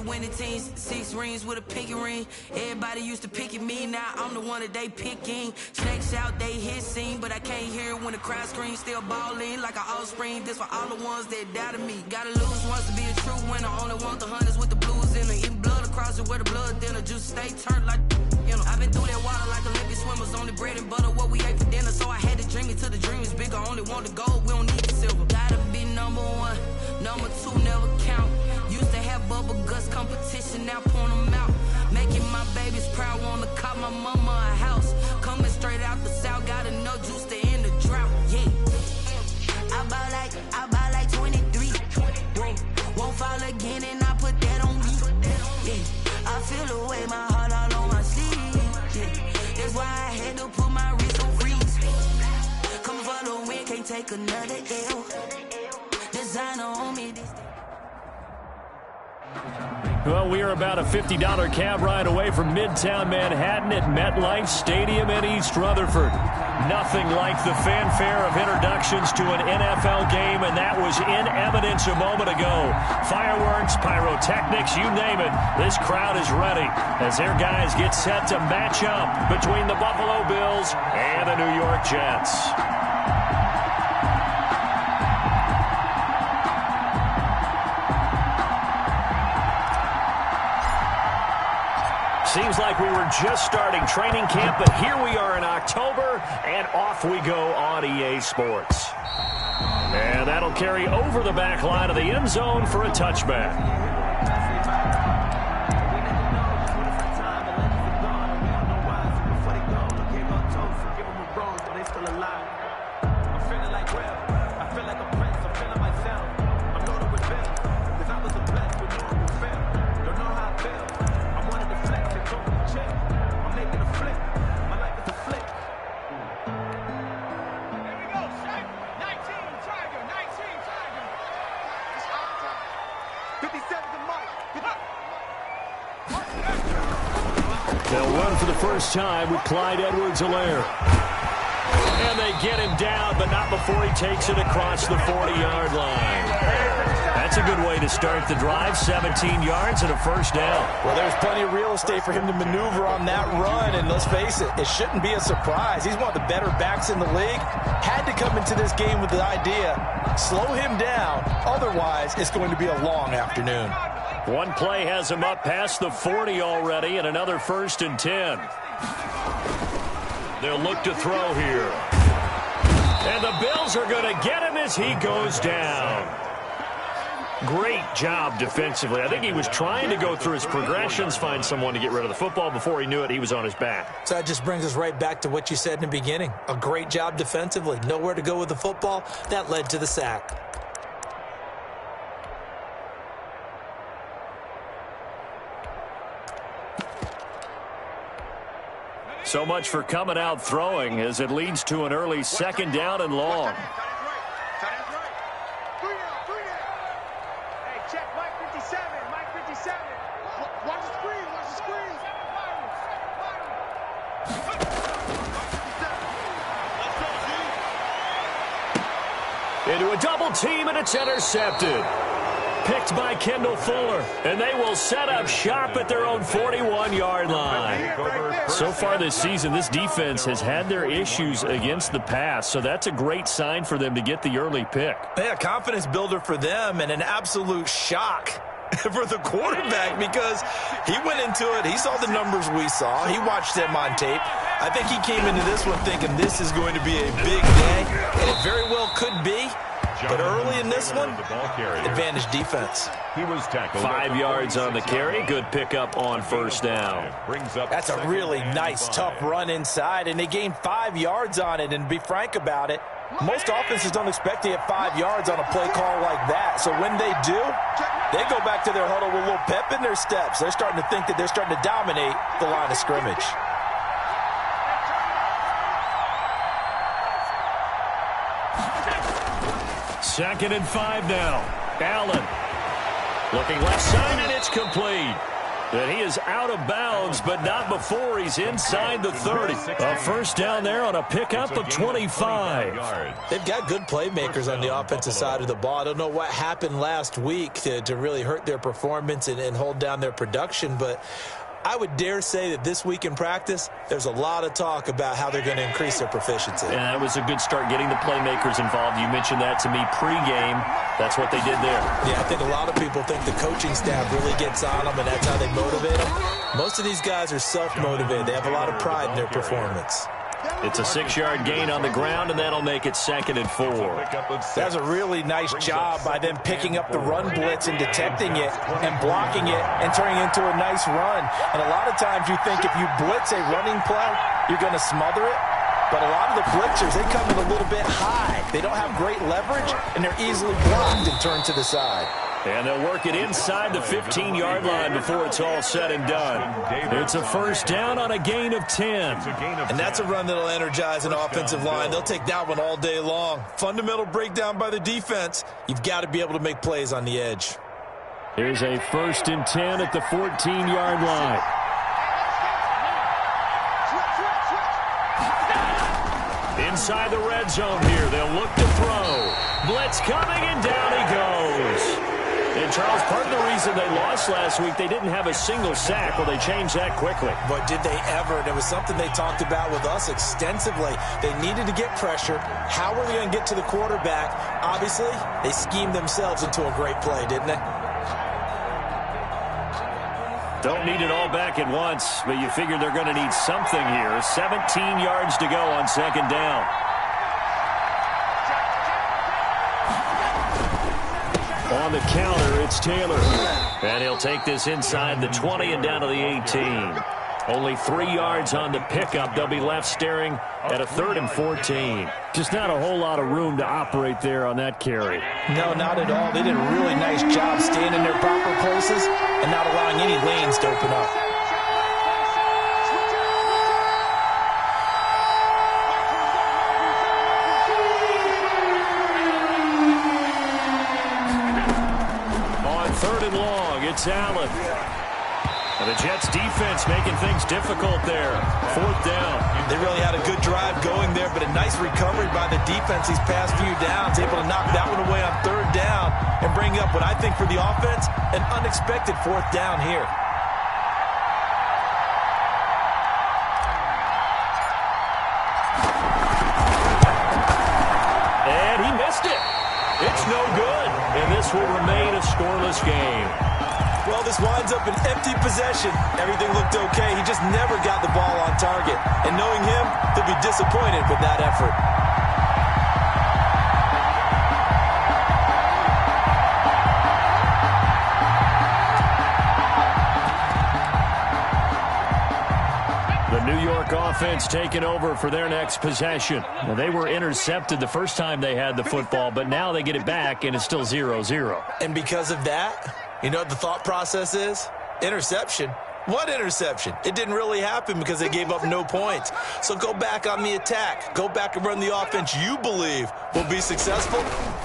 winning teams, 6 rings with a pinky ring. Everybody used to pick at me, now I'm the one that they picking. Snakes out, they hit scene, but I can't hear it when the crowd screams. Still balling like an offspring, this for all the ones that doubted me. Gotta lose once to be a true winner, only want the hunters with the blues in it. Eating blood across it where the blood thinner, juice stay turned like, you know. I've been through that water like Olympic swimmers, only bread and butter what we ate for dinner. So I had to dream it till the dream is bigger, only want the gold, we don't need the silver. Gotta be number 1, number 2 never count. Used to have bubble guts competition, now point them out. Making my babies proud, wanna cop my mama a house. Coming straight out the south, got enough juice to end the drought, yeah. I buy like 23. Won't fall again and I put that on me, yeah. I feel the way, my heart all on my sleeve, yeah. That's why I had to put my wrist on freeze. Come for the win, can't take another L. Designer on me this. Well, we are about a $50 cab ride away from Midtown Manhattan at MetLife Stadium in East Rutherford. Nothing like the fanfare of introductions to an NFL game, and that was in evidence a moment ago. Fireworks, pyrotechnics, you name it. This crowd is ready as their guys get set to match up between the Buffalo Bills and the New York Jets. Seems like we were just starting training camp, but here we are in October, and off we go on EA Sports. And that'll carry over the back line of the end zone for a touchback. They'll run for the first time with Clyde Edwards-Helaire. And they get him down, but not before he takes it across the 40-yard line. That's a good way to start the drive, 17 yards and a first down. Well, there's plenty of real estate for him to maneuver on that run, and let's face it, it shouldn't be a surprise. He's one of the better backs in the league. Had to come into this game with the idea, slow him down, otherwise it's going to be a long afternoon. One play has him up past the 40 already, and another 1st and 10. They'll look to throw here. And the Bills are going to get him as he goes down. Great job defensively. I think he was trying to go through his progressions, find someone to get rid of the football. Before he knew it, he was on his back. So that just brings us right back to what you said in the beginning. A great job defensively. Nowhere to go with the football. That led to the sack. So much for coming out throwing as it leads to an early 2nd down and long. Hey, check Mike 57. Mike 57. Watch the screen. Watch the screen. Into a double team, and it's intercepted. Picked by Kendall Fuller, and they will set up shop at their own 41-yard line. So far this season, this defense has had their issues against the pass, so that's a great sign for them to get the early pick. Yeah, confidence builder for them and an absolute shock for the quarterback because he went into it. He saw the numbers we saw. He watched them on tape. I think he came into this one thinking this is going to be a big day, and it very well could be. But early in this one, advantage defense. He was tackled. 5 yards on the carry. Good pickup on 1st down. That's a really nice, tough run inside, and they gained 5 yards on it. And to be frank about it, most offenses don't expect to get 5 yards on a play call like that. So when they do, they go back to their huddle with a little pep in their steps. They're starting to think that they're starting to dominate the line of scrimmage. Second and 5 now. Allen looking left side, and it's complete. And he is out of bounds, but not before he's inside the 30. A first down there on a pickup of 25. They've got good playmakers on the offensive side of the ball. I don't know what happened last week to really hurt their performance and hold down their production, but I would dare say that this week in practice, there's a lot of talk about how they're going to increase their proficiency. Yeah, that was a good start getting the playmakers involved. You mentioned that to me pregame. That's what they did there. Yeah, I think a lot of people think the coaching staff really gets on them, and that's how they motivate them. Most of these guys are self-motivated. They have a lot of pride in their performance. It's a 6-yard gain on the ground, and that'll make it 2nd and 4. That's a really nice job by them picking up the run blitz and detecting it and blocking it and turning it into a nice run. And a lot of times you think if you blitz a running play, you're going to smother it. But a lot of the blitzers, they come in a little bit high. They don't have great leverage, and they're easily blocked and turned to the side. And they'll work it inside the 15-yard line before it's all said and done. It's a first down on a gain of 10. And that's a run that'll energize an offensive line. They'll take that one all day long. Fundamental breakdown by the defense. You've got to be able to make plays on the edge. Here's a 1st and 10 at the 14-yard line. Inside the red zone here. They'll look to throw. Blitz coming, and down he goes. And, Charles, part of the reason they lost last week, they didn't have a single sack. Well, they changed that quickly. But did they ever? And it was something they talked about with us extensively. They needed to get pressure. How were they going to get to the quarterback? Obviously, they schemed themselves into a great play, didn't they? Don't need it all back at once, but you figure they're going to need something here. 17 yards to go on 2nd down. On the counter, it's Taylor. And he'll take this inside the 20 and down to the 18. Only 3 yards on the pickup. They'll be left staring at a 3rd and 14. Just not a whole lot of room to operate there on that carry. No, not at all. They did a really nice job staying in their proper places and not allowing any lanes to open up. It's Allen. And the Jets defense making things difficult there. 4th down. They really had a good drive going there, but a nice recovery by the defense these past few downs. Able to knock that one away on 3rd down and bring up what I think for the offense, an unexpected 4th down here. And he missed it. It's no good. And this will remain a scoreless game. Well, this winds up an empty possession. Everything looked okay. He just never got the ball on target. And knowing him, they'll be disappointed with that effort. The New York offense taking over for their next possession. Now, they were intercepted the first time they had the football, but now they get it back, and it's still 0-0. And because of that, you know what the thought process is? Interception. What interception? It didn't really happen because they gave up no points. So go back on the attack. Go back and run the offense you believe will be successful.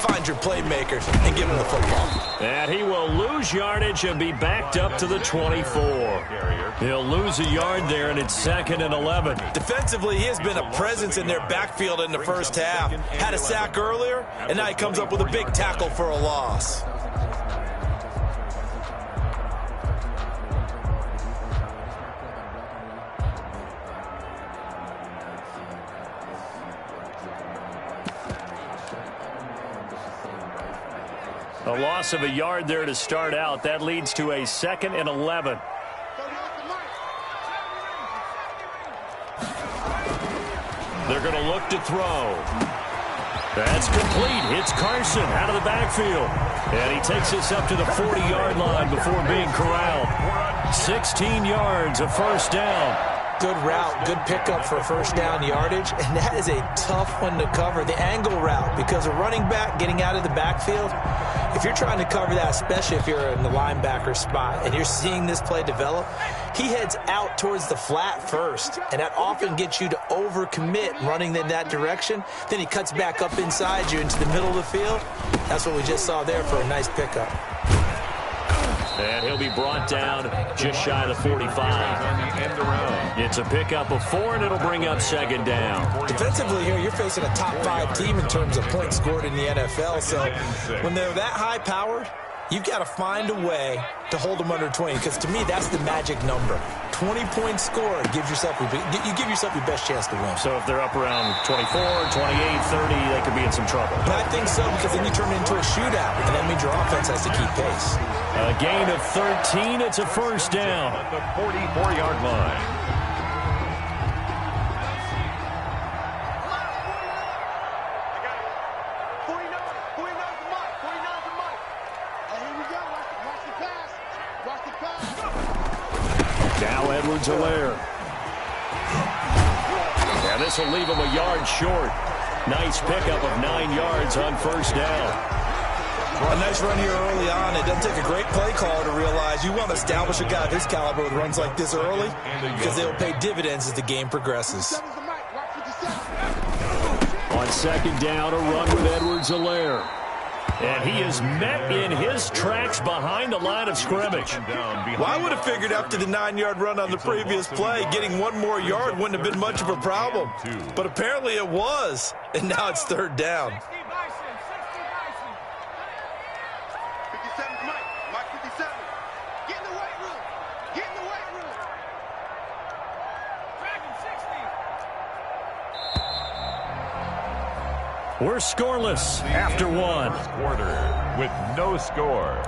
Find your playmakers and give them the football. And he will lose yardage and be backed up to the 24. He'll lose a yard there, and it's 2nd and 11. Defensively, he has been a presence in their backfield in the first half. Had a sack earlier, and now he comes up with a big tackle for a loss. A loss of a yard there to start out. That leads to a 2nd and 11. They're going to look to throw. That's complete. It's Carson out of the backfield. And he takes this up to the 40-yard line before being corralled. 16 yards, a first down. Good route, good pickup for first down yardage, and that is a tough one to cover, the angle route, because a running back getting out of the backfield, if you're trying to cover that, especially if you're in the linebacker spot and you're seeing this play develop, he heads out towards the flat first, and that often gets you to overcommit running in that direction. Then he cuts back up inside you into the middle of the field. That's what we just saw there for a nice pickup. And he'll be brought down just shy of the 45. It's a pickup of 4, and it'll bring up second down. Defensively here, you're facing a top-5 team in terms of points scored in the NFL. So when they're that high-powered, you've got to find a way to hold them under 20, because to me, that's the magic number. 20 points scored gives yourself you give yourself your best chance to win. So if they're up around 24, 28, 30, they could be in some trouble. But I think so, because then you turn it into a shootout, and that means your offense has to keep pace. A gain of 13. It's a first down. At the 44-yard line. Now Edwards-Helaire. And this will leave him a yard short. Nice pickup of 9 yards on first down. A nice run here early on. It doesn't take a great play caller to realize you want to establish a guy of his caliber with runs like this early, because they will pay dividends as the game progresses. On second down, a run with Edwards-Helaire. And he is met in his tracks behind the line of scrimmage. Well, I would have figured after the 9-yard run on the previous play, getting 1 more yard wouldn't have been much of a problem. But apparently it was, and now it's third down. We're scoreless after 1. Quarter with no score.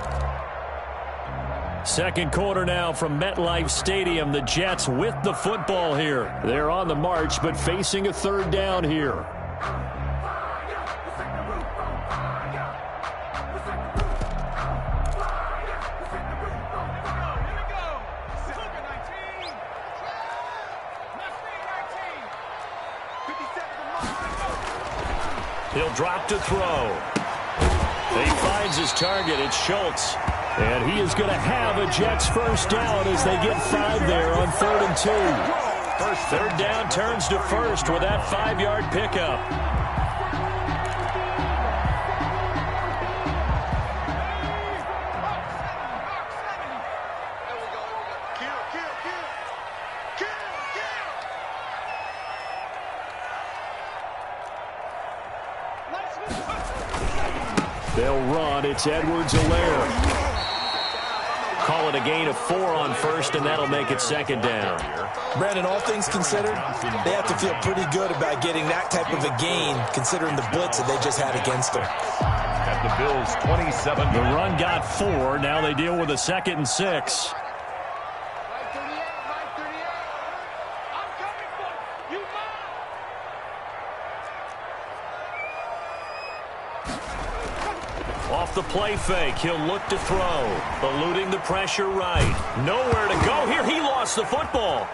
Second quarter now from MetLife Stadium. The Jets with the football here. They're on the march, but facing a third down here. He'll drop to throw. He finds his target. It's Schultz. And he is going to have a Jets first down as they get 5 there on 3rd and 2. Third down turns to first with that 5-yard pickup. They'll run. It's Edwards-Helaire. Call it a gain of 4 on first, and that'll make it second down. Brandon, all things considered, they have to feel pretty good about getting that type of a gain, considering the blitz that they just had against them. At the Bills' 27. The run got 4. Now they deal with a 2nd and 6. Off the play fake, he'll look to throw. Eluding the pressure right. Nowhere to go here. He lost the football.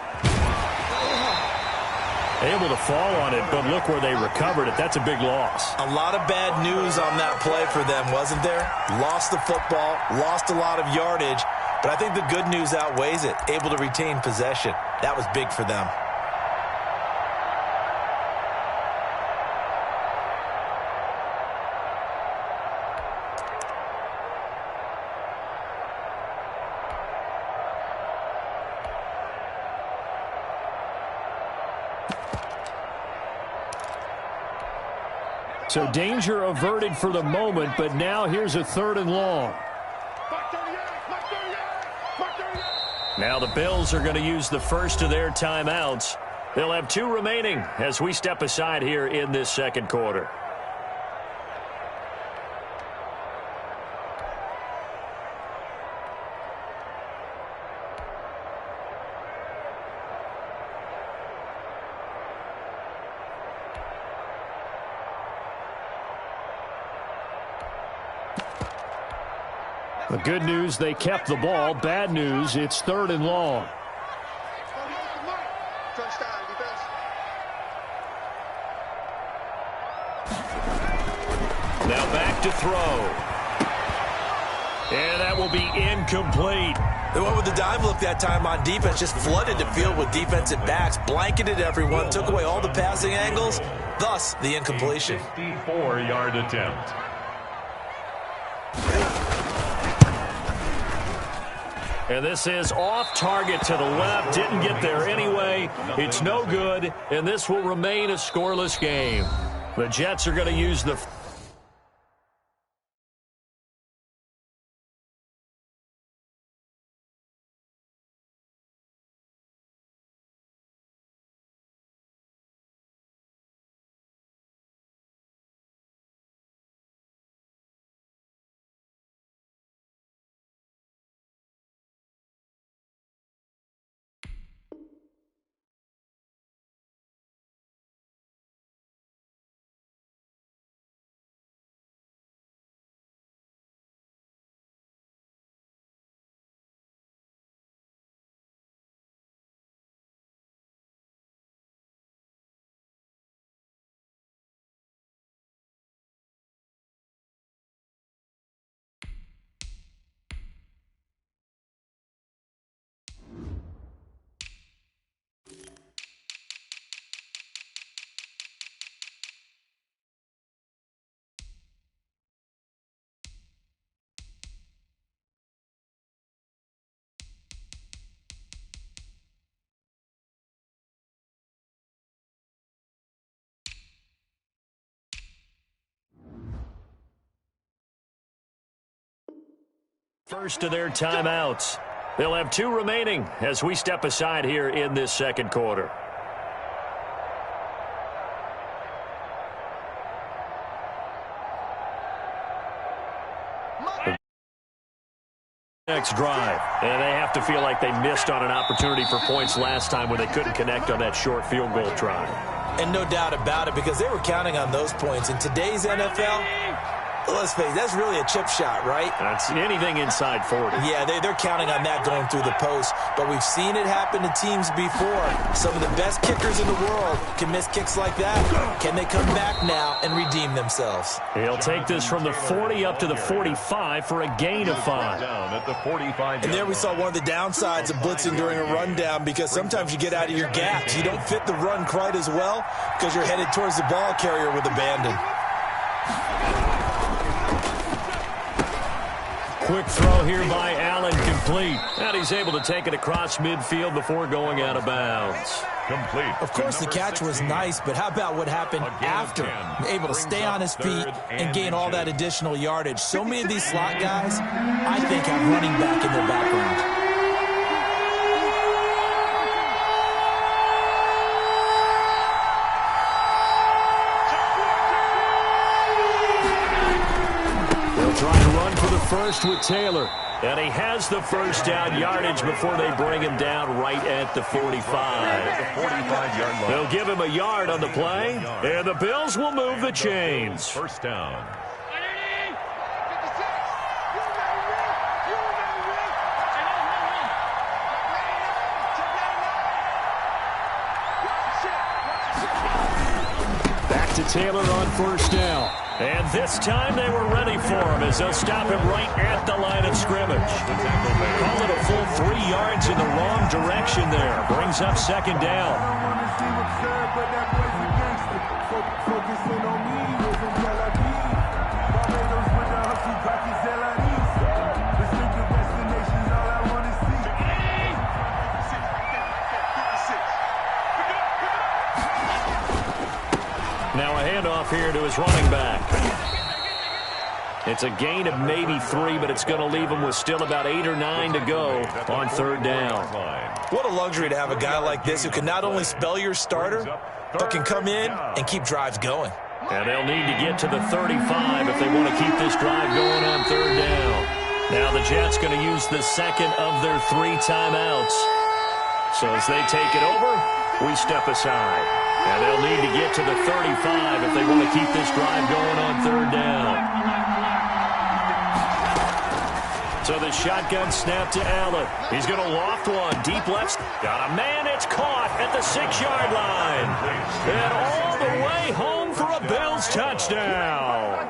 Able to fall on it, but look where they recovered it. That's a big loss. A lot of bad news on that play for them, wasn't there? Lost the football, lost a lot of yardage, but I think the good news outweighs it. Able to retain possession. That was big for them. So danger averted for the moment, but now here's a 3rd and long. Now the Bills are going to use the first of their timeouts. They'll have 2 remaining as we step aside here in this second quarter. The good news, they kept the ball. Bad news, it's 3rd and long. Now back to throw. And that will be incomplete. They went with the dive look that time on defense, just flooded the field with defensive backs, blanketed everyone, took away all the passing angles, thus the incompletion. 54-yard attempt. And this is off target to the left. Didn't get there anyway. It's no good, and this will remain a scoreless game. The Jets are going to use the... First of their timeouts. They'll have 2 remaining as we step aside here in this second quarter. Next drive, and they have to feel like they missed on an opportunity for points last time when they couldn't connect on that short field goal try. And no doubt about it, because they were counting on those points. In today's NFL, let's face it, that's really a chip shot, right? That's anything inside 40. Yeah, they're counting on that going through the post. But we've seen it happen to teams before. Some of the best kickers in the world can miss kicks like that. Can they come back now and redeem themselves? He'll take this from the 40 up to the 45 for a gain of 5. Down at the 45. And there we saw one of the downsides of blitzing during a rundown, because sometimes you get out of your gaps. You don't fit the run quite as well because you're headed towards the ball carrier with abandon. Quick throw here by Allen, complete. And he's able to take it across midfield before going out of bounds. Complete. Of course, the catch was nice, but how about what happened after? Able to stay on his feet and gain all that additional yardage. So many of these slot guys, I think, have running back in their background. Trying to run for the first with Taylor. And he has the first down yardage before they bring him down right at the 45. The 45-yard line. They'll give him a yard on the play, and the Bills will move the chains. First down. Back to Taylor on first down. And this time they were ready for him as they'll stop him right at the line of scrimmage. Call it a full 3 yards in the wrong direction there. Brings up second down. Now a handoff here to his running back. It's a gain of maybe 3, but it's going to leave him with still about 8 or 9 to go on third down. What a luxury to have a guy like this who can not only spell your starter, but can come in and keep drives going. And they'll need to get to the 35 if they want to keep this drive going on third down. Now the Jets going to use the second of their 3 timeouts. So as they take it over, we step aside. And they'll need to get to the 35 if they want to keep this drive going on third down. So the shotgun snap to Allen. He's going to loft one. Deep left. Got a man. It's caught at the 6-yard line. And all the way home for a Bills touchdown.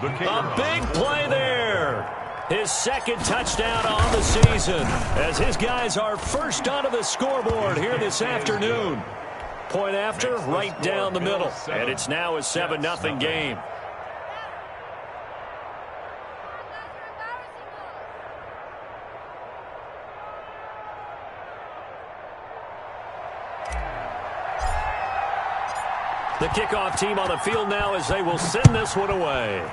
A big play there. His second touchdown on the season as his guys are first onto the scoreboard here this afternoon. Point after, right down the middle. And it's now a 7-0 game. The kickoff team on the field now as they will send this one away.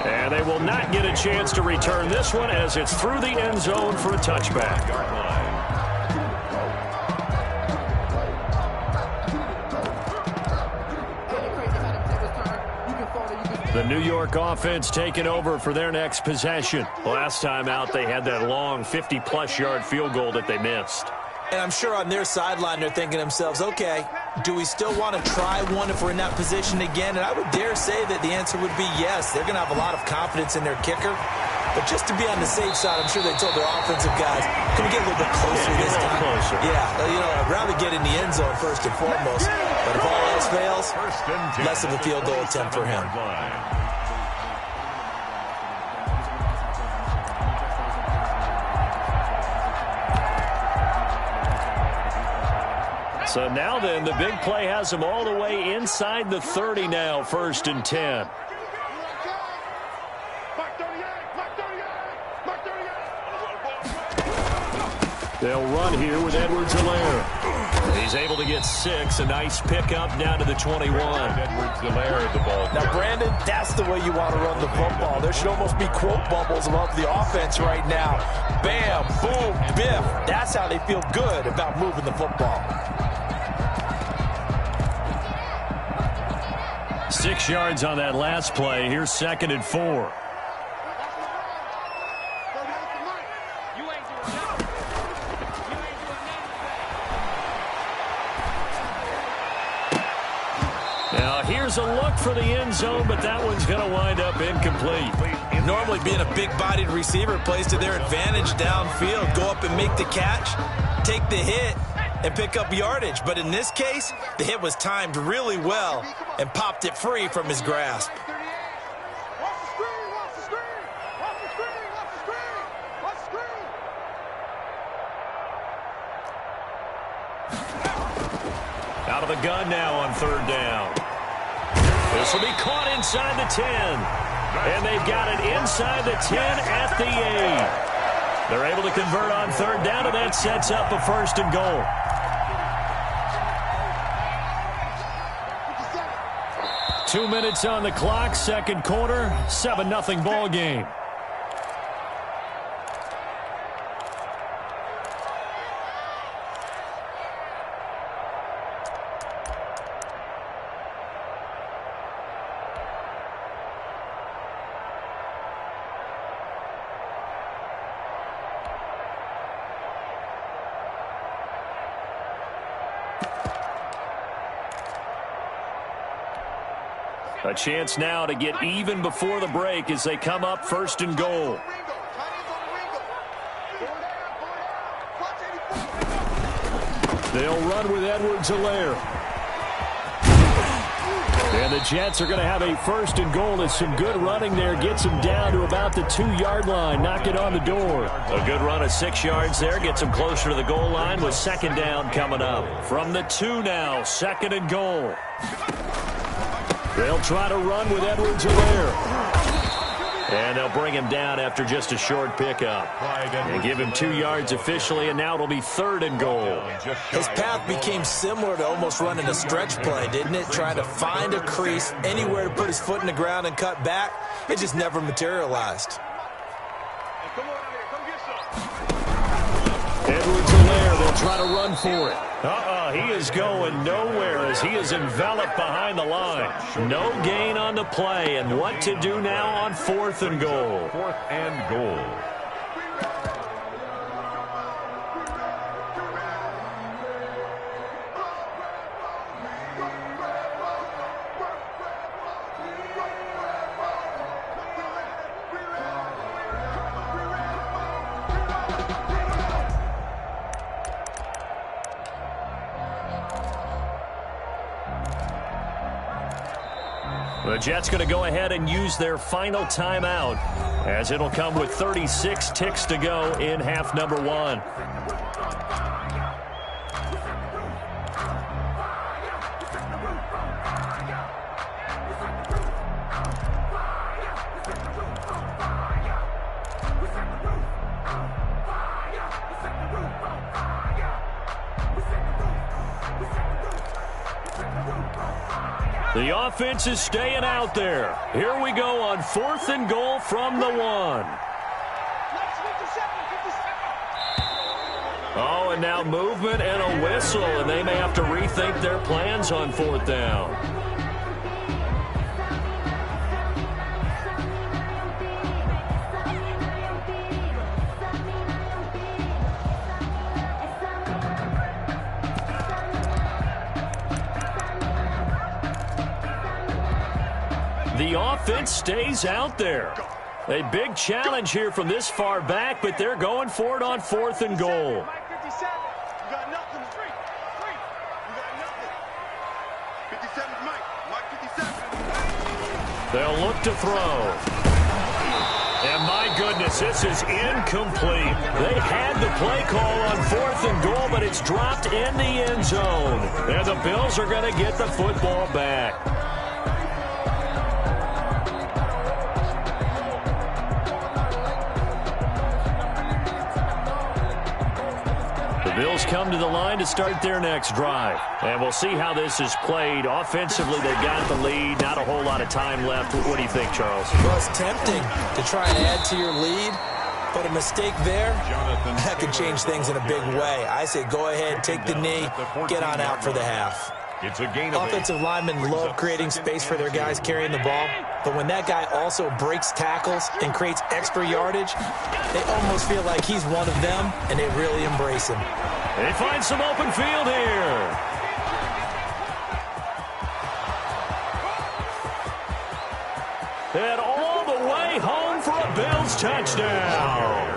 And they will not get a chance to return this one as it's through the end zone for a touchback. The New York offense taking over for their next possession. Last time out, they had that long 50-plus yard field goal that they missed. And I'm sure on their sideline they're thinking to themselves, okay, do we still want to try one if we're in that position again? And I would dare say that the answer would be yes. They're going to have a lot of confidence in their kicker. But just to be on the safe side, I'm sure they told their offensive guys, can we get a little bit closer this time? Closer. Yeah, I'd rather get in the end zone first and foremost. But if all else fails, less of a field goal attempt for him. So now then, the big play has them all the way inside the 30 now, 1st and 10. They'll run here with Edwards-Helaire. He's able to get 6. A nice pickup down to the 21. Edwards-Helaire, the ball. Now, Brandon, that's the way you want to run the football. There should almost be quote bubbles above the offense right now. Bam, boom, biff. That's how they feel good about moving the football. 6 yards on that last play. Here's 2nd and 4. Now here's a look for the end zone, but that one's going to wind up incomplete. Normally being a big-bodied receiver plays to their advantage downfield. Go up and make the catch, take the hit, and pick up yardage. But in this case, the hit was timed really well and popped it free from his grasp. Out of the gun now on 3rd down. This will be caught inside the 10. And they've got it inside the 10 at the 8. They're able to convert on 3rd down, and that sets up a 1st and goal. Two minutes on the clock, 2nd quarter, 7-0 ball game. A chance now to get even before the break as they come up 1st and goal. They'll run with Edwards-Helaire. And the Jets are going to have a 1st and goal. It's some good running there. Gets them down to about the 2-yard line. Knock it on the door. A good run of 6 yards there. Gets them closer to the goal line with 2nd down coming up. From the 2 now, 2nd and goal. They'll try to run with Edwards-Helaire. And they'll bring him down after just a short pickup. And give him 2 yards officially, and now it'll be 3rd and goal. His path became similar to almost running a stretch play, didn't it? Trying to find a crease, anywhere to put his foot in the ground and cut back. It just never materialized. Edwards-Helaire, they'll try to run for it. He is going nowhere as he is enveloped behind the line. No gain on the play, and what to do now on 4th and goal. 4th and goal. The Jets going to go ahead and use their final timeout as it'll come with 36 ticks to go in half number 1. The offense is staying out there. Here we go on 4th and goal from the 1. Oh, and now movement and a whistle, and they may have to rethink their plans on 4th down. The offense stays out there. A big challenge here from this far back, but they're going for it on 4th and goal. They'll look to throw. And my goodness, this is incomplete. They had the play call on 4th and goal, but it's dropped in the end zone. And the Bills are going to get the football back. Bills come to the line to start their next drive. And we'll see how this is played. Offensively, they've got the lead. Not a whole lot of time left. What do you think, Charles? Well, it's tempting to try and add to your lead, but a mistake there, that could change things in a big way. I say go ahead, take the knee, get on out for the half. It's a gain of 8. Offensive linemen love creating space for their guys carrying the ball, but when that guy also breaks tackles and creates extra yardage, they almost feel like he's one of them, and they really embrace him. They find some open field here. And all the way home for a Bills touchdown.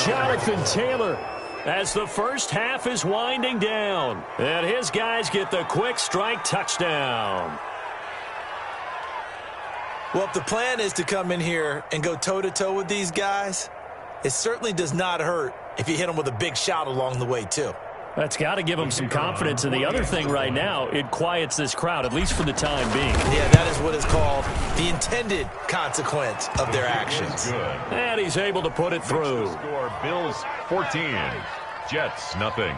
Jonathan Taylor, as the first half is winding down. And his guys get the quick strike touchdown. Well, if the plan is to come in here and go toe-to-toe with these guys, it certainly does not hurt if you hit them with a big shot along the way, too. That's got to give them some confidence. And the other thing right now, it quiets this crowd, at least for the time being. Yeah, that is what is called the intended consequence of their actions. And he's able to put it through. Score, Bills 14, Jets nothing.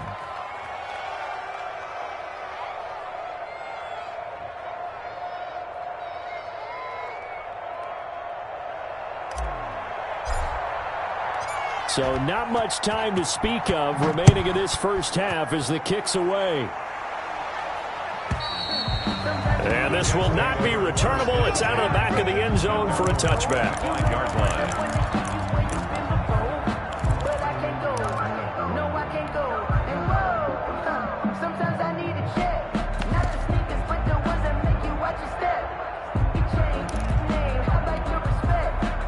So not much time to speak of remaining in this first half as the kick's away. And this will not be returnable. It's out of the back of the end zone for a touchback. 5-yard line.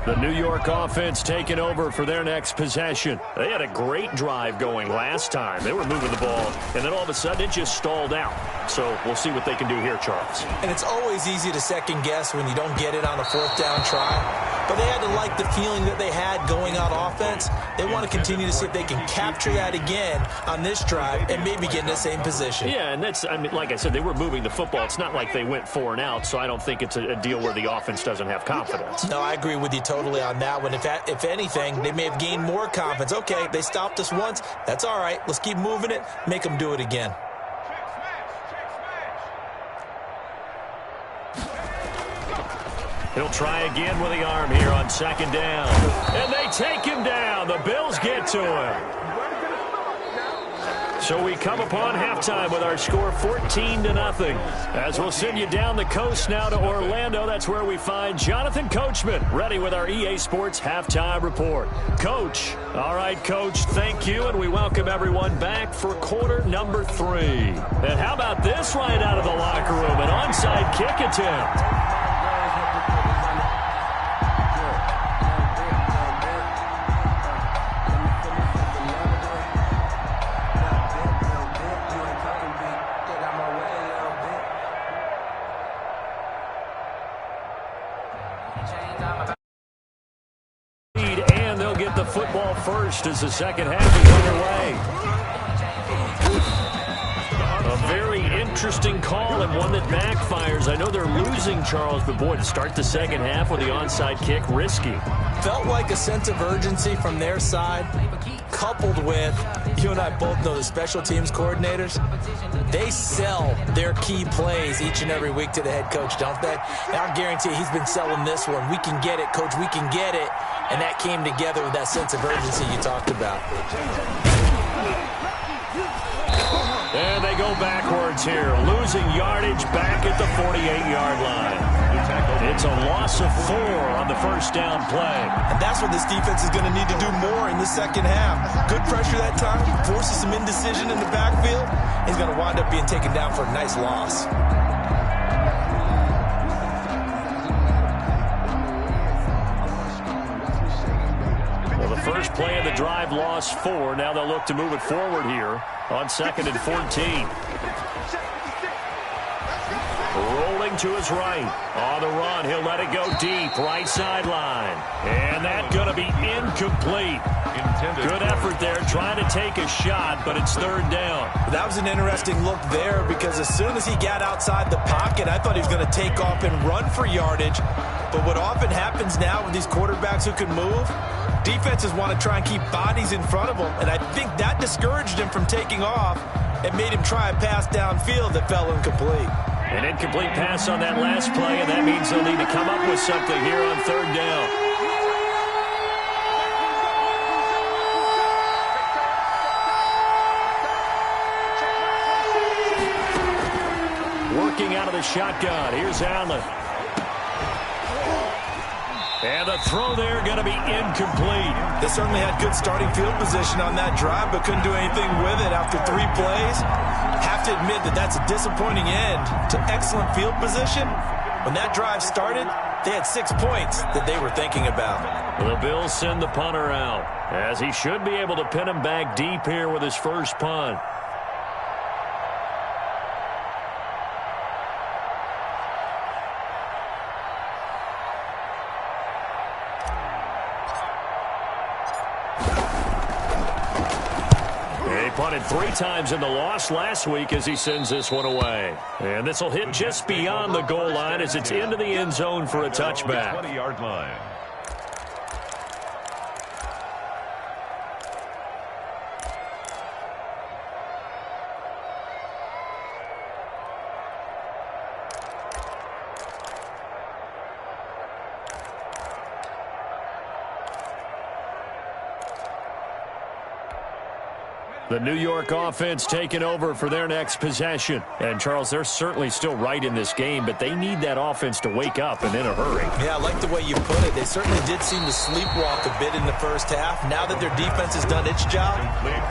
The New York offense taking over for their next possession. They had a great drive going last time. They were moving the ball, and then all of a sudden it just stalled out. So we'll see what they can do here, Charles. And it's always easy to second guess when you don't get it on a 4th down try. But they had to like the feeling that they had going on offense. They want to continue to see if they can capture that again on this drive and maybe get in the same position. Yeah, and that's, I mean, like I said, they were moving the football. It's not like they went 4 and out, so I don't think it's a deal where the offense doesn't have confidence. No, I agree with you totally on that one. If anything, they may have gained more confidence. Okay, they stopped us once. That's all right. Let's keep moving it. Make them do it again. He'll try again with the arm here on 2nd down. And they take him down. The Bills get to him. So we come upon halftime with our score 14-0. As we'll send you down the coast now to Orlando. That's where we find Jonathan Coachman ready with our EA Sports halftime report. Coach. All right, Coach, thank you. And we welcome everyone back for quarter number 3. And how about this right out of the locker room? An onside kick attempt. And they'll get the football first as the second half is underway. A very interesting call and one that backfires. I know they're losing, Charles, but boy, to start the second half with the onside kick, risky. Felt like a sense of urgency from their side, coupled with, you and I both know the special teams coordinators, They sell their key plays each and every week to the head coach, don't they? And I guarantee he's been selling this one. We can get it, coach, we can get it. And that came together with that sense of urgency you talked about. And they go backwards here, losing yardage back at the 48-yard line. It's a loss of 4 on the first down play. And that's what this defense is going to need to do more in the second half. Good pressure that time, forces some indecision in the backfield. He's going to wind up being taken down for a nice loss. Well, the first play of the drive lost 4. Now they'll look to move it forward here on 2nd and 14. Rolling to his right. On the run, he'll let it go deep. Right sideline. And that's going to be incomplete. Good effort there, trying to take a shot, but it's 3rd down. That was an interesting look there because as soon as he got outside the pocket, I thought he was going to take off and run for yardage. But what often happens now with these quarterbacks who can move, defenses want to try and keep bodies in front of them, and I think that discouraged him from taking off and made him try a pass downfield that fell incomplete. An incomplete pass on that last play, and that means they'll need to come up with something here on 3rd down. Working out of the shotgun. Here's Allen. And the throw there going to be incomplete. They certainly had good starting field position on that drive, but couldn't do anything with it after 3 plays. Have to admit that that's a disappointing end to excellent field position. When that drive started, they had 6 points that they were thinking about. The Bills send the punter out, as he should be able to pin him back deep here with his first punt. Punted 3 times in the loss last week as he sends this one away. And this will hit just beyond the goal line as it's into the end zone for a touchback. 20-yard line. The New York offense taking over for their next possession. And, Charles, they're certainly still right in this game, but they need that offense to wake up and in a hurry. Yeah, I like the way you put it. They certainly did seem to sleepwalk a bit in the first half. Now that their defense has done its job,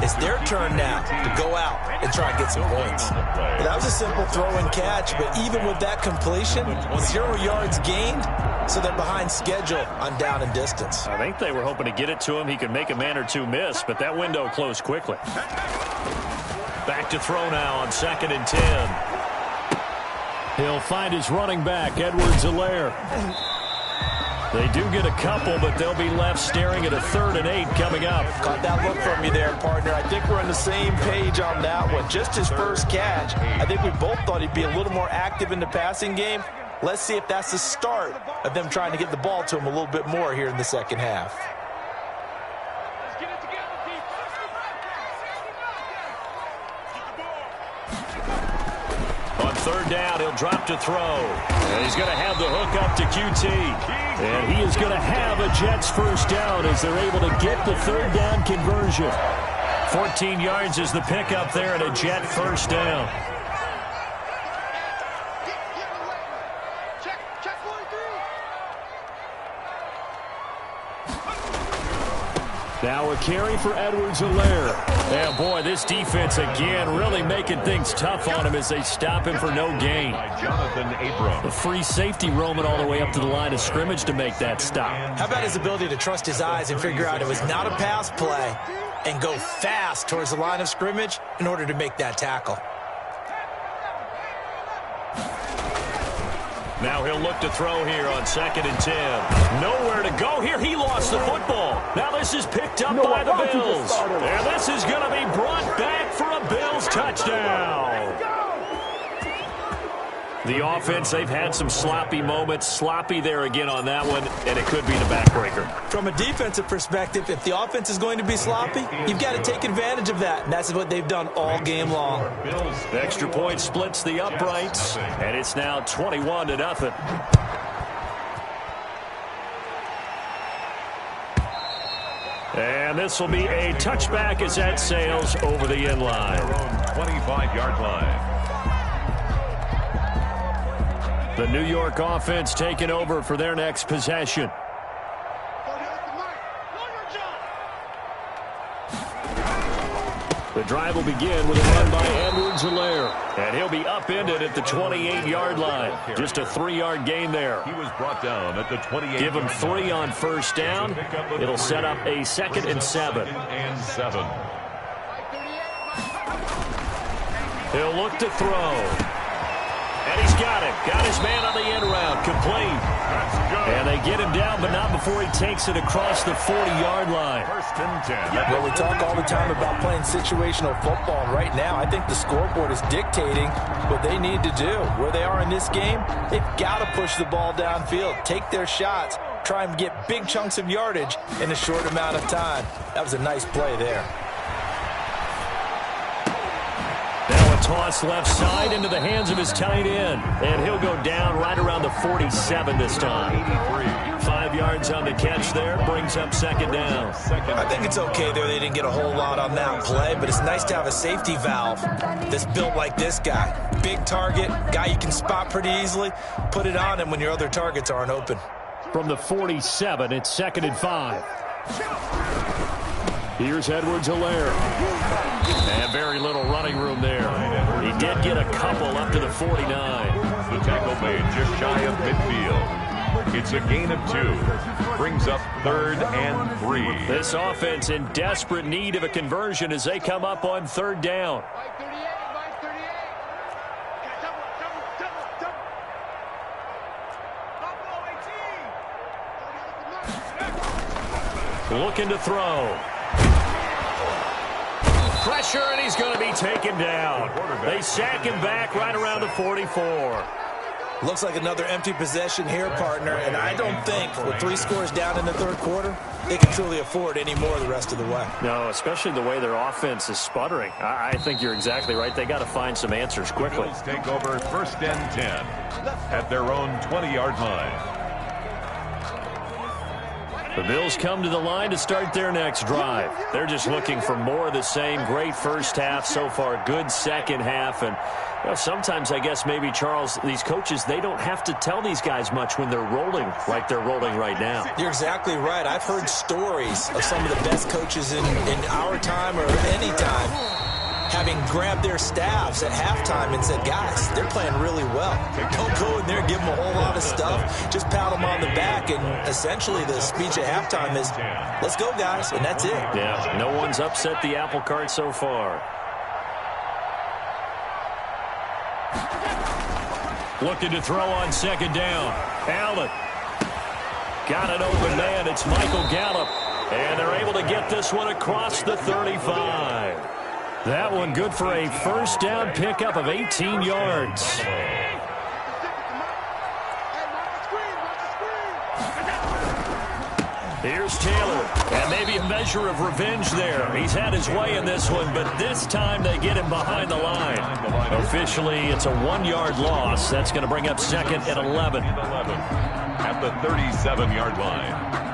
it's their turn now to go out and try and get some points. Well, that was a simple throw and catch, but even with that completion, 0 yards gained, so they're behind schedule on down and distance. I think they were hoping to get it to him. He could make a man or 2 miss, but that window closed quickly. Back to throw now on 2nd and 10. He'll find his running back, Edwards-Helaire. They do get a couple, but they'll be left staring at a 3rd and 8 coming up. Caught that look from you there, partner. I think we're on the same page on that one. Just his first catch. I think we both thought he'd be a little more active in the passing game. Let's see if that's the start of them trying to get the ball to him a little bit more here in the second half. On 3rd down, he'll drop to throw. And he's going to have the hook up to QT. And he is going to have a Jets first down as they're able to get the 3rd down conversion. 14 yards is the pickup there and a Jet first down. Now a carry for Edwards-Helaire. And boy, this defense again really making things tough on him as they stop him for no gain. Jonathan Abram. The free safety roaming all the way up to the line of scrimmage to make that stop. How about his ability to trust his eyes and figure out it was not a pass play and go fast towards the line of scrimmage in order to make that tackle. Now he'll look to throw here on 2nd and 10. Nowhere to go here. He lost the football. Now this is picked up by the Bills. And this is going to be brought back for a Bills touchdown. The offense, they've had some sloppy moments. Sloppy there again on that one, and it could be the backbreaker. From a defensive perspective, if the offense is going to be sloppy, you've got to take advantage of that, and that's what they've done all game long. The extra point splits the uprights, and it's now 21-0. And this will be a touchback as that sails over the end line. 25-yard line. The New York offense taking over for their next possession. The drive will begin with a run by Edwards-Helaire. And he'll be upended at the 28-yard line. Just a 3-yard gain there. He was brought down at the 28. Give him 3 on first down. It'll set up a 2nd and 7. He'll look to throw. And he's got it. Got his man on the end route. Complete. And they get him down, but not before he takes it across the 40-yard line. First and 10. Well, we talk all the time about playing situational football. And right now, I think the scoreboard is dictating what they need to do. Where they are in this game, they've got to push the ball downfield, take their shots, try and get big chunks of yardage in a short amount of time. That was a nice play there. Toss left side into the hands of his tight end. And he'll go down right around the 47 this time. 5 yards on the catch there. Brings up 2nd down. I think it's okay there. They didn't get a whole lot on that play, but it's nice to have a safety valve that's built like this guy. Big target, guy you can spot pretty easily. Put it on him when your other targets aren't open. From the 47, it's 2nd and 5. Here's Edwards-Helaire. And very little running room there. He did get a couple up to the 49. The tackle made just shy of midfield. It's a gain of 2. Brings up 3rd and 3. This offense in desperate need of a conversion as they come up on 3rd down. Looking to throw. Pressure, and he's going to be taken down. They sack him back right around the 44. Looks like another empty possession here, partner, and I don't think with 3 scores down in the 3rd quarter, they can truly afford any more the rest of the way. No, especially the way their offense is sputtering. I think you're exactly right. They got to find some answers quickly. Bills take over 1st and 10 at their own 20-yard line. The Bills come to the line to start their next drive. They're just looking for more of the same. Great first half so far. Good second half. And you know, sometimes I guess maybe, Charles, these coaches, they don't have to tell these guys much when they're rolling like they're rolling right now. You're exactly right. I've heard stories of some of the best coaches in our time or any time having grabbed their staffs at halftime and said, guys, they're playing really well. Don't go in there and give them a whole lot of stuff. Just pat them on the back, and essentially the speech at halftime is, let's go, guys, and that's it. Yeah, no one's upset the apple cart so far. Looking to throw on 2nd down. Allen. Got an open man. It's Michael Gallup. And they're able to get this one across the 35. That one good for a first down pickup of 18 yards. Here's Taylor, and maybe a measure of revenge there. He's had his way in this one, but this time they get him behind the line. Officially, it's a 1-yard loss. That's going to bring up 2nd and 11. At the 37-yard line.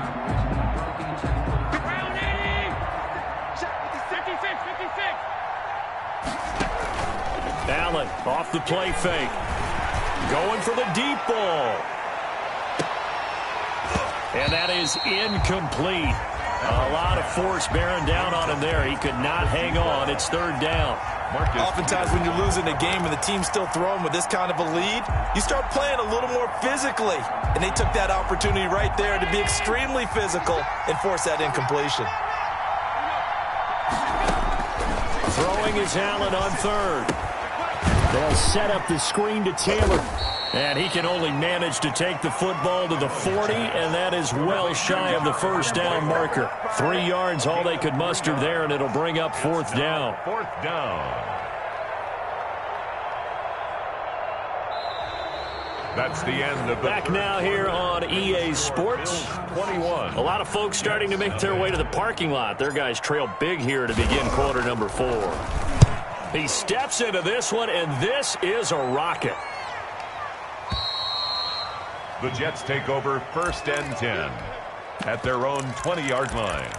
Allen off the play fake. Going for the deep ball. And that is incomplete. A lot of force bearing down on him there. He could not hang on. It's 3rd down. Oftentimes when you're losing a game and the team's still throwing with this kind of a lead, you start playing a little more physically. And they took that opportunity right there to be extremely physical and force that incompletion. Throwing is Allen on 3rd. They'll set up the screen to Taylor. And he can only manage to take the football to the 40, and that is well shy of the first down marker. 3 yards, all they could muster there, and it'll bring up 4th down. 4th down. That's the end of the back now here on EA Sports. 21. A lot of folks starting to make their way to the parking lot. Their guys trail big here to begin quarter number 4. He steps into this one, and this is a rocket. The Jets take over 1st and 10 at their own 20-yard line.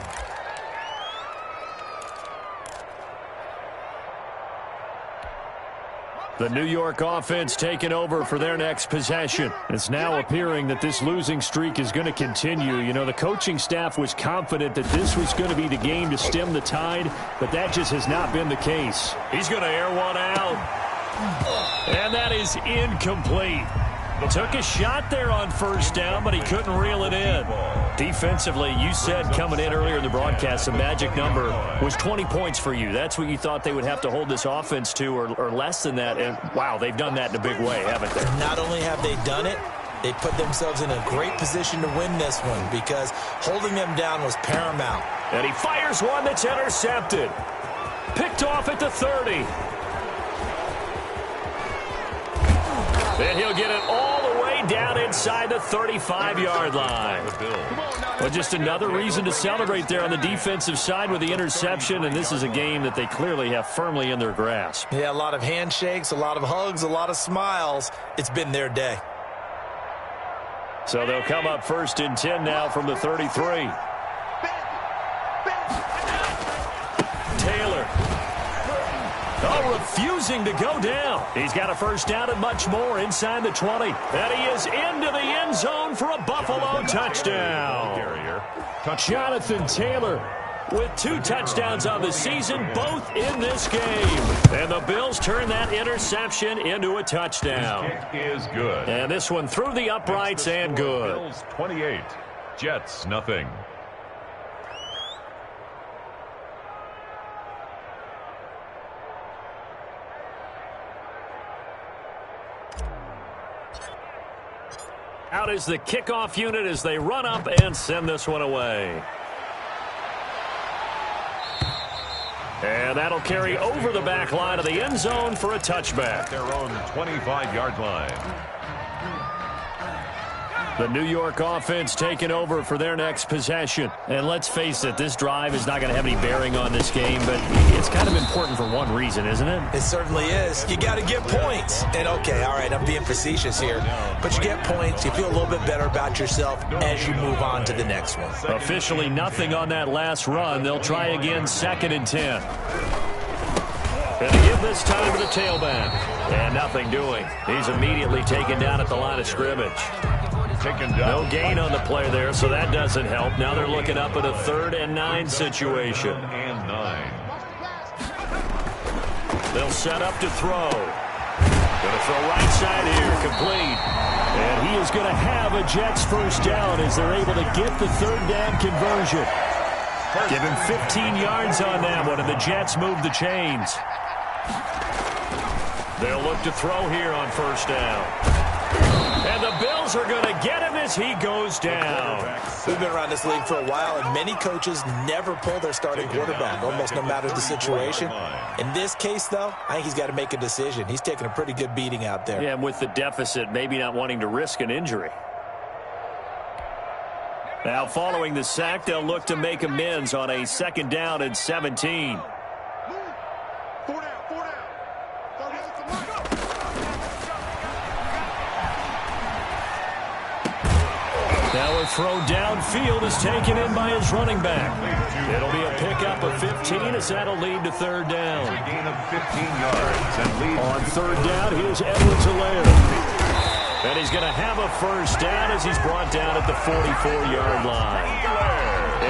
The New York offense taking over for their next possession. It's now appearing that this losing streak is going to continue. You know, the coaching staff was confident that this was going to be the game to stem the tide, but that just has not been the case. He's going to air one out. And that is incomplete. Took a shot there on 1st down, but he couldn't reel it in. Defensively, you said coming in earlier in the broadcast, the magic number was 20 points for you. That's what you thought they would have to hold this offense to, or less than that. And, wow, they've done that in a big way, haven't they? Not only have they done it, they put themselves in a great position to win this one because holding them down was paramount. And he fires one that's intercepted. Picked off at the 30. And he'll get it all the way down inside the 35-yard line. Well, just another reason to celebrate there on the defensive side with the interception, and this is a game that they clearly have firmly in their grasp. Yeah, a lot of handshakes, a lot of hugs, a lot of smiles. It's been their day. So they'll come up 1st and 10 now from the 33. Taylor. Oh, refusing to go down. He's got a 1st down and much more inside the 20. And he is into the end zone for a Buffalo touchdown. Jonathan Taylor with 2 touchdowns on the season, both in this game. And the Bills turn that interception into a touchdown. His kick is good. And this one through the uprights and good. Bills 28, Jets nothing. Out is the kickoff unit as they run up and send this one away. And that'll carry over the back line of the end zone for a touchback. Their own 25-yard line. The New York offense taking over for their next possession. And let's face it, this drive is not going to have any bearing on this game, but it's kind of important for one reason, isn't it? It certainly is. You got to get points. And, okay, all right, I'm being facetious here. But you get points. You feel a little bit better about yourself as you move on to the next one. Officially nothing on that last run. They'll try again 2nd and 10. And to give this time to the tailback. And nothing doing. He's immediately taken down at the line of scrimmage. No gain on the play there, so that doesn't help. Now they're looking up at a 3rd and 9 situation. And 9. They'll set up to throw. Going to throw right side here, complete. And he is going to have a Jets 1st down as they're able to get the 3rd down conversion. Give him 15 yards on that one, and the Jets move the chains. They'll look to throw here on 1st down. And the Bills are going to get him as he goes down. We've been around this league for a while, and many coaches never pull their starting quarterback, almost no matter the situation. In this case, though, I think he's got to make a decision. He's taking a pretty good beating out there. Yeah, and with the deficit, maybe not wanting to risk an injury. Now, following the sack, they'll look to make amends on a 2nd down and 17. Now a throw downfield is taken in by his running back. It'll be a pickup of 15 as that'll lead to 3rd down. A gain of 15 yards and lead. On 3rd down, here's Edwards-Helaire. And he's going to have a 1st down as he's brought down at the 44-yard line.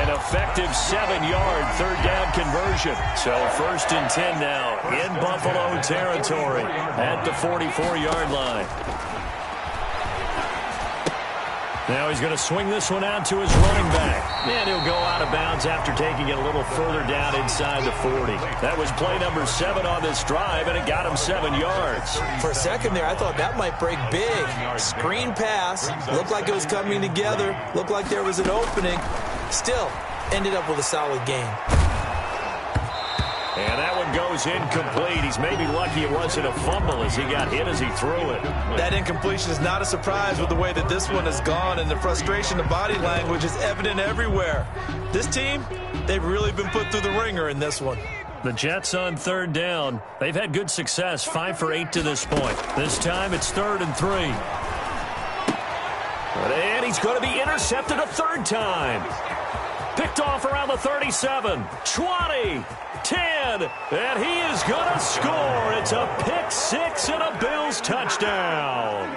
An effective 7-yard 3rd down conversion. So 1st and 10 now in Buffalo territory at the 44-yard line. Now he's going to swing this one out to his running back. And he'll go out of bounds after taking it a little further down inside the 40. That was play number 7 on this drive, and it got him 7 yards. For a second there, I thought that might break big. Screen pass. Looked like it was coming together. Looked like there was an opening. Still, ended up with a solid game. And that one one goes incomplete. He's maybe lucky it wasn't a fumble as he got hit as he threw it. That incompletion is not a surprise with the way that this one has gone, and the frustration, the body language is evident everywhere. This team, they've really been put through the ringer in this one. The Jets on third down. They've had good success, 5 for 8 to this point. This time it's 3rd and 3. And he's going to be intercepted a third time. Picked off around the 37, 20, 10, and he is going to score. It's a pick six and a Bills touchdown.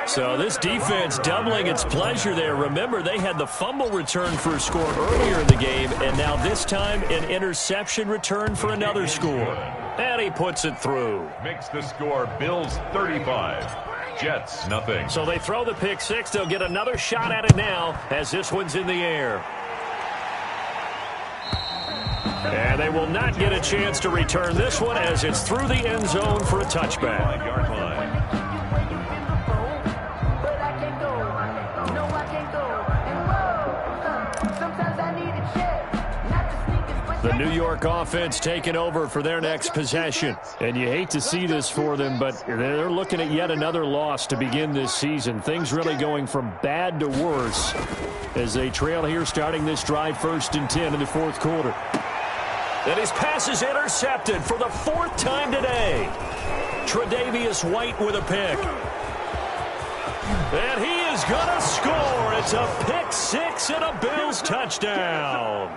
So this defense doubling its pleasure there. Remember, they had the fumble return for a score earlier in the game, and now this time an interception return for another score. And he puts it through. Makes the score Bills 35, Jets nothing. So they throw the pick six. They'll get another shot at it now as this one's in the air. And they will not get a chance to return this one as it's through the end zone for a touchback. Yard line. The New York offense taking over for their next possession. And you hate to see this for them, but they're looking at yet another loss to begin this season. Things really going from bad to worse as they trail here starting this drive 1st and 10 in the 4th quarter. And his pass is intercepted for the 4th time today. Tre'Davious White with a pick. And he is going to score. It's a pick six and a Bills touchdown.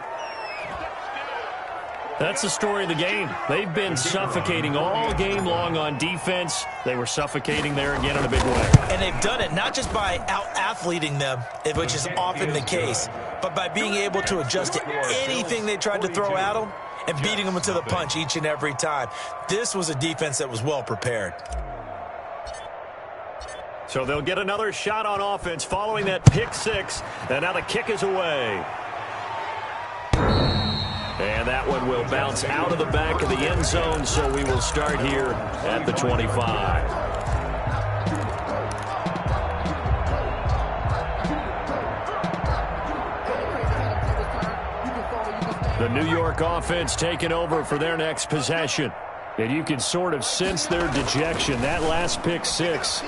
That's the story of the game. They've been suffocating all game long on defense. They were suffocating there again in a big way. And they've done it not just by out-athleting them, which is often the case, but by being able to adjust to anything they tried to throw at them and beating them to the punch each and every time. This was a defense that was well prepared. So they'll get another shot on offense following that pick six, and now the kick is away. And that one will bounce out of the back of the end zone, so we will start here at the 25. The New York offense taking over for their next possession. And you can sort of sense their dejection. That last pick six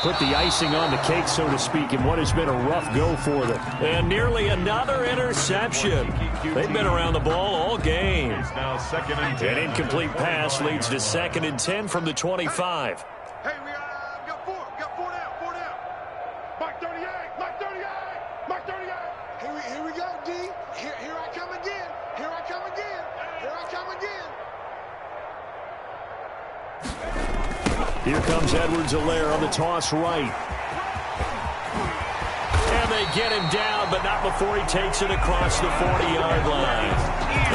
put the icing on the cake, so to speak, in what has been a rough go for them. And nearly another interception. They've been around the ball all game. An incomplete pass leads to 2nd and 10 from the 25. Hey, we got four down. Mark 38, Mark 38, Mark 38. Here we go, D. Here I come again. Here I come again. Here I come again. Here comes Edwards-Helaire on the toss right. And they get him down, but not before he takes it across the 40-yard line.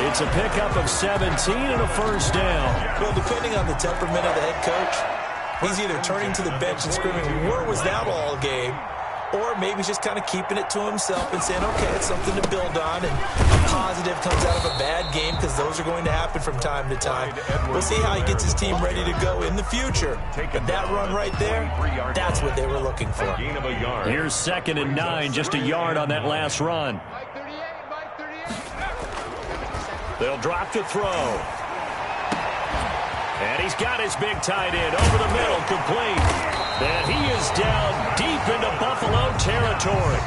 It's a pickup of 17 and a first down. Well, depending on the temperament of the head coach, he's either turning to the bench and screaming, "Where was that all game?" Or maybe just kind of keeping it to himself and saying, okay, it's something to build on, and a positive comes out of a bad game because those are going to happen from time to time. We'll see how he gets his team ready to go in the future. But that run right there, that's what they were looking for. Here's 2nd and 9, just a yard on that last run. They'll drop to throw. And he's got his big tight end over the middle, complete. And he is down deep into Buffalo territory.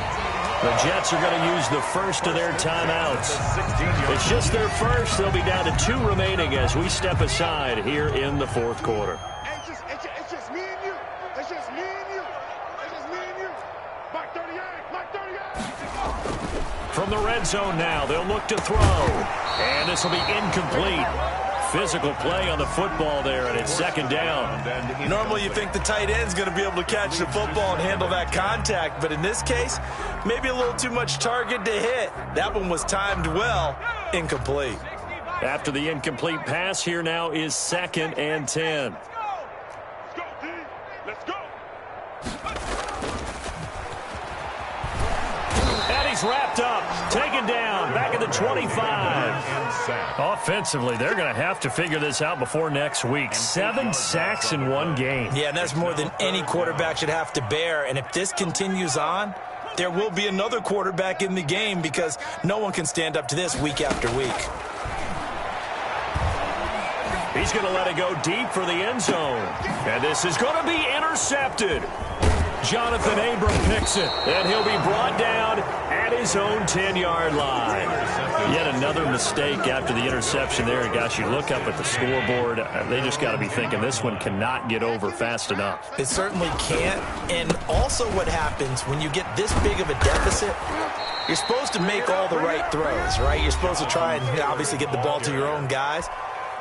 The Jets are going to use the first of their timeouts. It's just their first. They'll be down to 2 remaining as we step aside here in the 4th quarter. It's just me and you. It's just me and you. It's just me and you. Mark 38, Mark 38. From the red zone now, they'll look to throw. And this will be incomplete. Physical play on the football there, and it's 2nd down. Normally you think the tight end's going to be able to catch the football and handle that contact, but in this case, maybe a little too much target to hit. That one was timed well, incomplete. After the incomplete pass, here now is 2nd and 10. Let's go, D. Let's go. And he's wrapped up, taken down, back at the 25. Offensively, they're going to have to figure this out before next week. 7 sacks in one game. Yeah, and that's more than any quarterback should have to bear. And if this continues on, there will be another quarterback in the game because no one can stand up to this week after week. He's going to let it go deep for the end zone. And this is going to be intercepted. Jonathan Abram picks it, and he'll be brought down at his own 10-yard line. Yet another mistake after the interception there. And gosh, you look up at the scoreboard, they just got to be thinking this one cannot get over fast enough. It certainly can't. And also what happens when you get this big of a deficit, you're supposed to make all the right throws, right? You're supposed to try and obviously get the ball to your own guys.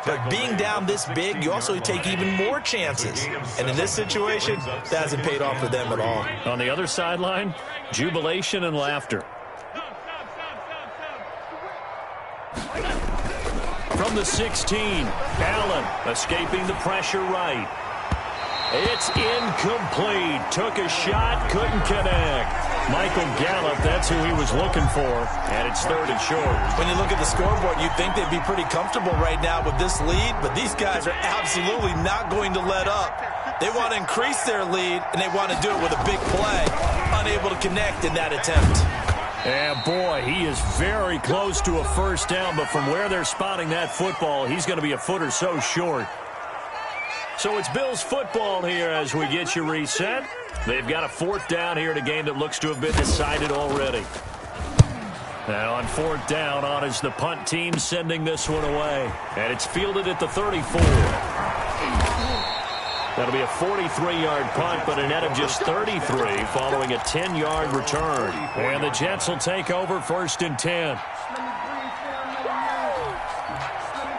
But being down this big, you also take even more chances. And in this situation, that hasn't paid off for them at all. On the other sideline, jubilation and laughter. From the 16, Allen escaping the pressure right. It's incomplete. Took a shot, couldn't connect. Michael Gallup, that's who he was looking for, and it's 3rd and short. When you look at the scoreboard, you'd think they'd be pretty comfortable right now with this lead, but these guys are absolutely not going to let up. They want to increase their lead, and they want to do it with a big play. Unable to connect in that attempt. And boy, he is very close to a first down, but from where they're spotting that football, he's going to be a foot or so short. So it's Bills football here as we get you reset. They've got a 4th down here in a game that looks to have been decided already. Now on 4th down, on is the punt team sending this one away. And it's fielded at the 34. That'll be a 43-yard punt, but a net of just 33 following a 10-yard return. And the Jets will take over 1st and 10.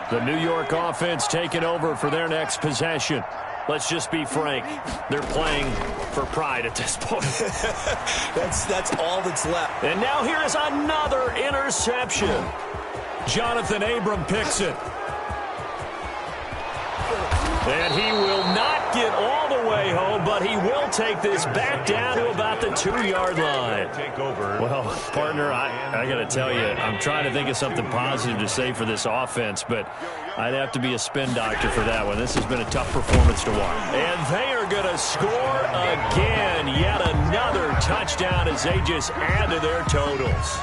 The New York offense taking over for their next possession. Let's just be frank. They're playing for pride at this point. That's all that's left. And now here is another interception. Jonathan Abram picks it. And he will not get all the way home, but he will take this back down to about the 2-yard line. Well, partner, I got to tell you, I'm trying to think of something positive to say for this offense, but I'd have to be a spin doctor for that one. This has been a tough performance to watch. And they are going to score again. Yet another touchdown as they just add to their totals.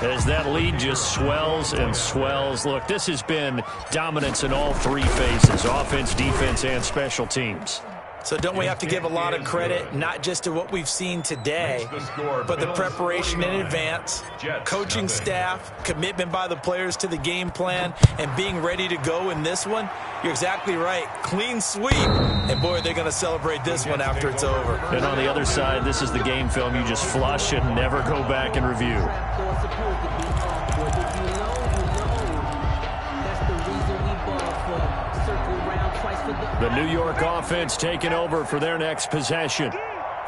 As that lead just swells and swells. Look, this has been dominance in all 3 phases, offense, defense, and special teams. So don't we have to give a lot of credit, not just to what we've seen today, but the preparation in advance, coaching staff, commitment by the players to the game plan, and being ready to go in this one? You're exactly right. Clean sweep. And, boy, they're going to celebrate this one after it's over. And on the other side, this is the game film you just flush and never go back and review. The New York offense taking over for their next possession.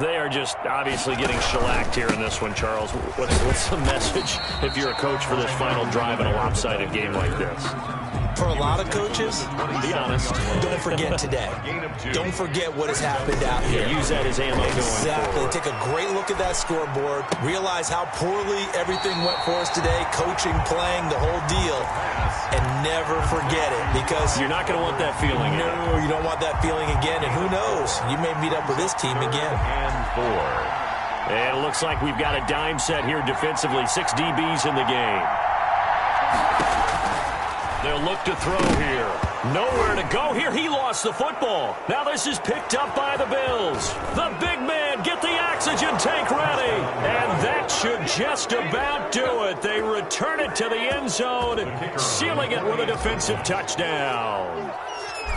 They are just obviously getting shellacked here in this one, Charles. What's the message if you're a coach for this final drive in a lopsided game like this? For a lot of coaches, be honest, don't forget today. Don't forget what has happened out here. Use that as ammo going Exactly. forward. Take a great look at that scoreboard. Realize how poorly everything went for us today. Coaching, playing, the whole deal. And never forget it, because you're not going to want that feeling. No, you don't want that feeling again. And who knows? You may meet up with this team again. And it looks like we've got a dime set here defensively. 6 DBs in the game. They'll look to throw here. Nowhere to go here. He lost the football. Now this is picked up by the Bills. The big man, get the oxygen tank ready. And that should just about do it. They return it to the end zone, sealing it with a defensive touchdown.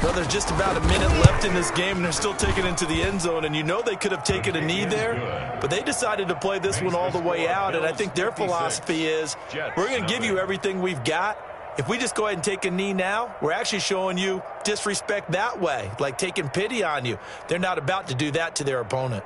Well, there's just about a minute left in this game, and they're still taking it into the end zone. And you know they could have taken a knee there, but they decided to play this one all the way out. And I think their philosophy is, we're going to give you everything we've got. If we just go ahead and take a knee now, we're actually showing you disrespect that way, like taking pity on you. They're not about to do that to their opponent.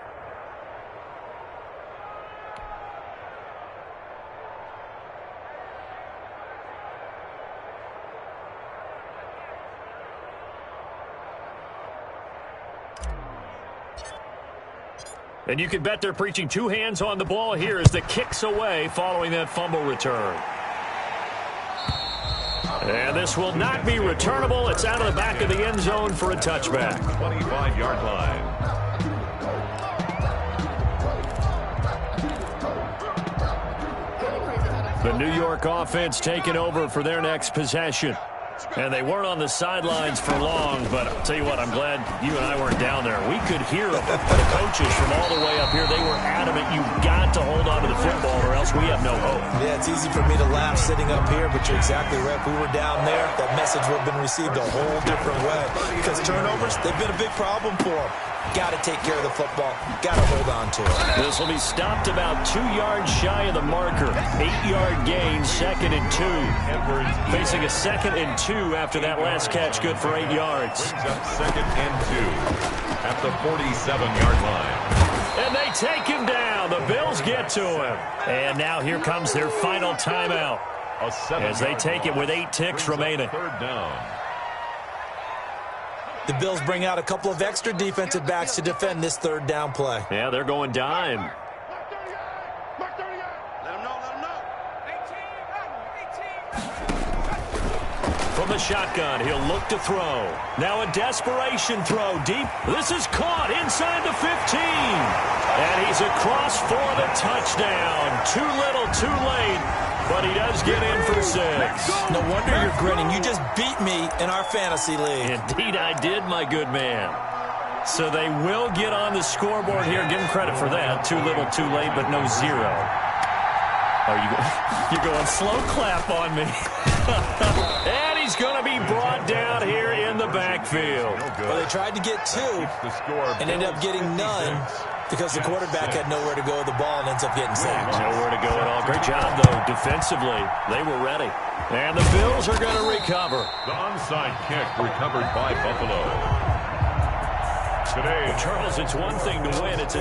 And you can bet they're preaching 2 hands on the ball here as the kick's away following that fumble return. And this will not be returnable. It's out of the back of the end zone for a touchback. 25-yard line. The New York offense taking over for their next possession. And they weren't on the sidelines for long, but I'll tell you what, I'm glad you and I weren't down there. We could hear the coaches from all the way up here. They were adamant, you've got to hold on to the football or else we have no hope. Yeah, it's easy for me to laugh sitting up here, but you're exactly right. If we were down there, that message would have been received a whole different way. Because turnovers, they've been a big problem for them. Got to take care of the football. Got to hold on to it. This will be stopped about 2 yards shy of the marker. 8-yard gain, 2nd and 2. Facing a 2nd and 2 after that last catch, good for 8 yards. Brings up 2nd and 2 at the 47-yard line. And they take him down. The Bills get to him. And now here comes their final timeout as they take it with 8 ticks remaining. 3rd down. The Bills bring out a couple of extra defensive backs to defend this 3rd down play. Yeah, they're going dime. Mark 38. Let him know, let him know. 18. From the shotgun, he'll look to throw. Now a desperation throw deep. This is caught inside the 15. And he's across for the touchdown. Too little, too late. But he does get in for 6. No wonder you're grinning. You just beat me in our fantasy league. Indeed I did, my good man. So they will get on the scoreboard here. Give him credit for that. Too little, too late, but no 0. Oh, you're going slow clap on me. And he's going to be brought down here in the backfield. Well, they tried to get 2 and ended up getting none because the quarterback had nowhere to go with the ball and ends up getting sacked. Nowhere to go at all. Great job, though, defensively. They were ready. And the Bills are going to recover. The onside kick recovered by Buffalo. Today, Charles, it's one thing to win. It's